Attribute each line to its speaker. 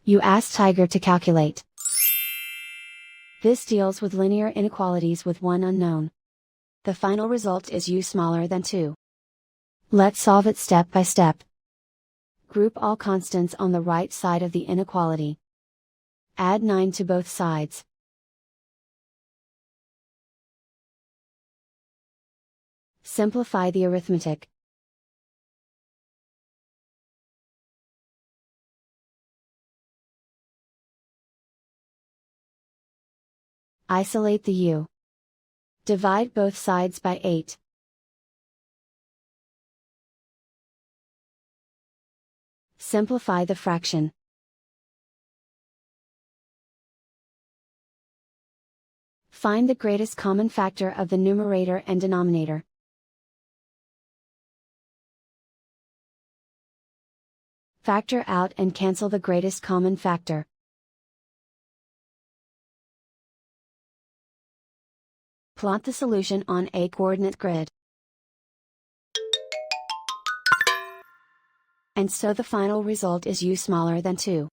Speaker 1: You ask Tiger to calculate. This deals with linear inequalities with one unknown. The final result is u smaller than 2. Let's solve it step by step. Group all constants on the right side of the inequality. Add 9 to both sides. Simplify the arithmetic. Isolate the u. Divide both sides by 8. Simplify the fraction. Find the greatest common factor of the numerator and denominator. Factor out and cancel the greatest common factor. Plot the solution on a coordinate grid. And so the final result is u smaller than 2.